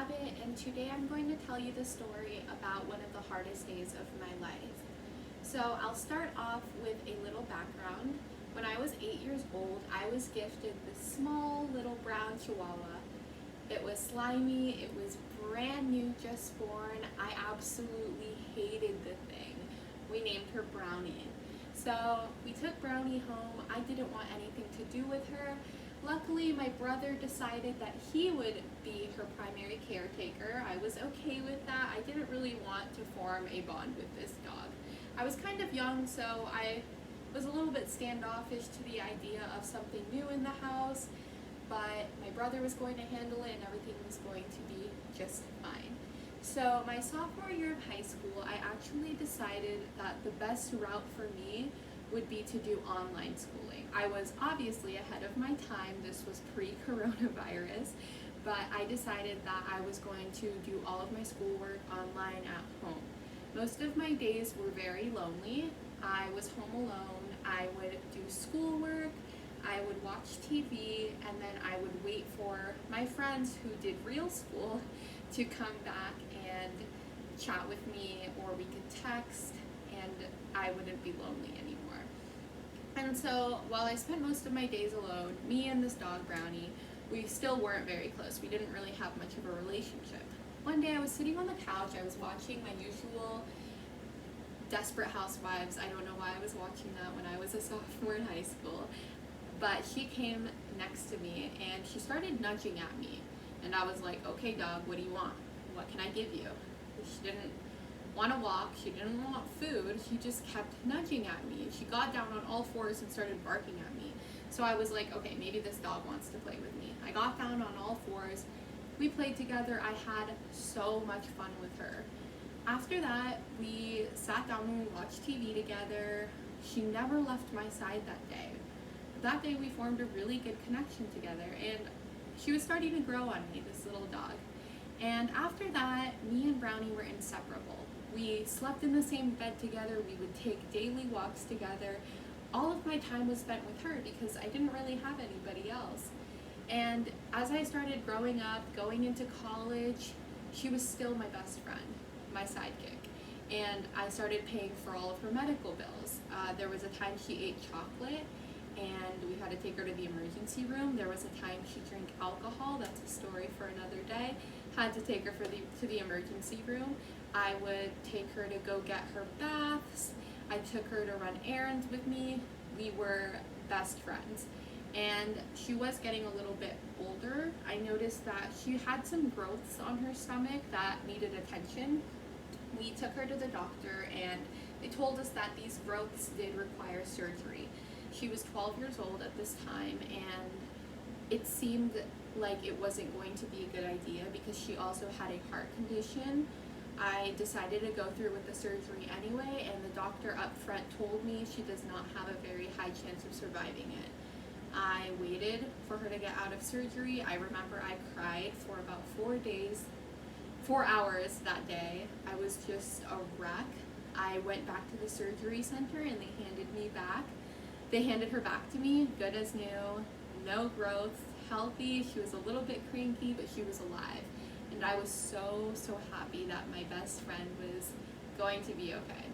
Abbott, and today I'm going to tell you the story about one of the hardest days of my life. So I'll start off with a little background. When I was 8 years old, I was gifted this small little brown chihuahua. It was slimy, it was brand new, just born. I absolutely hated the thing. We named her Brownie. So we took Brownie home. I didn't want anything to do with her. Luckily, my brother decided that he would be her primary caretaker. I was okay with that. I didn't really want to form a bond with this dog. I was kind of young, so I was a little bit standoffish to the idea of something new in the house, but my brother was going to handle it and everything was going to be just fine. So my sophomore year of high school, I actually decided that the best route for me would be to do online schooling. I was obviously ahead of my time. This was pre-coronavirus, but I decided that I was going to do all of my schoolwork online at home. Most of my days were very lonely. I was home alone. I would do schoolwork, I would watch TV, and then I would wait for my friends who did real school to come back and chat with me, or we could text, and I wouldn't be lonely anymore. And so while I spent most of my days alone, me and this dog Brownie, we still weren't very close. We didn't really have much of a relationship. One day I was sitting on the couch, I was watching my usual Desperate Housewives. I don't know why I was watching that when I was a sophomore in high school, but she came next to me and she started nudging at me. And I was like, okay dog, what do you want? What can I give you? She didn't want to walk, she didn't want food, she just kept nudging at me. She got down on all fours and started barking at me. So I was like, okay, maybe this dog wants to play with me. I got down on all fours, we played together, I had so much fun with her. After that, we sat down and we watched TV together. She never left my side that day. That day we formed a really good connection together, and she was starting to grow on me, this little dog. And after that, me and Brownie were inseparable. We slept in the same bed together, we would take daily walks together. All of my time was spent with her because I didn't really have anybody else. And as I started growing up, going into college, she was still my best friend, my sidekick. And I started paying for all of her medical bills. There was a time she ate chocolate and we had to take her to the emergency room. There was a time she drank alcohol, that's a story for another day. Had to take her to the emergency room. I would take her to go get her baths. I took her to run errands with me. We were best friends. And she was getting a little bit older. I noticed that she had some growths on her stomach that needed attention. We took her to the doctor and they told us that these growths did require surgery. She was 12 years old at this time, and it seemed like it wasn't going to be a good idea because she also had a heart condition. I decided to go through with the surgery anyway, and the doctor up front told me she does not have a very high chance of surviving it. I waited for her to get out of surgery. I remember I cried for about 4 hours that day. I was just a wreck. I went back to the surgery center and they handed her back to me, good as new, no growth, healthy. She was a little bit cranky, but she was alive. And I was so happy that my best friend was going to be okay.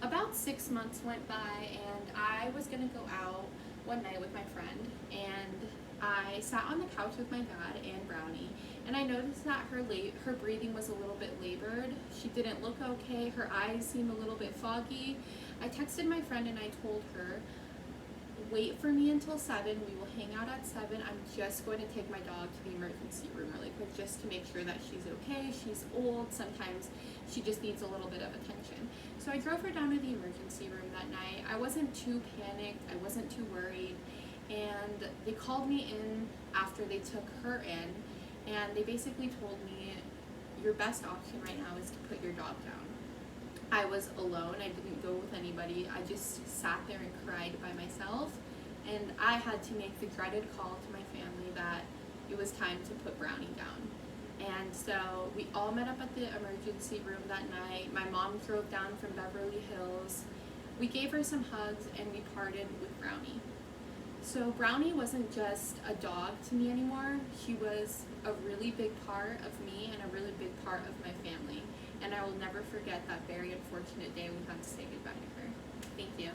About 6 months went by and I was gonna go out one night with my friend, and I sat on the couch with my dad and Brownie, and I noticed that her breathing was a little bit labored. She didn't look okay. Her eyes seemed a little bit foggy. I texted my friend and I told her, wait for me until 7. We will hang out at 7. I'm just going to take my dog to the emergency room really quick just to make sure that she's okay. She's old. Sometimes she just needs a little bit of attention. So I drove her down to the emergency room that night. I wasn't too panicked. I wasn't too worried. And they called me in after they took her in, and they basically told me, your best option right now is to put your dog down. I was alone. I didn't go with anybody. I just sat there and cried by myself, and I had to make the dreaded call to my family that it was time to put Brownie down. And so we all met up at the emergency room that night. My mom drove down from Beverly Hills. We gave her some hugs and we parted with Brownie. So Brownie wasn't just a dog to me anymore. She was a really big part of me and a really big part of my family. And I will never forget that very unfortunate day we had to say goodbye to her. Thank you.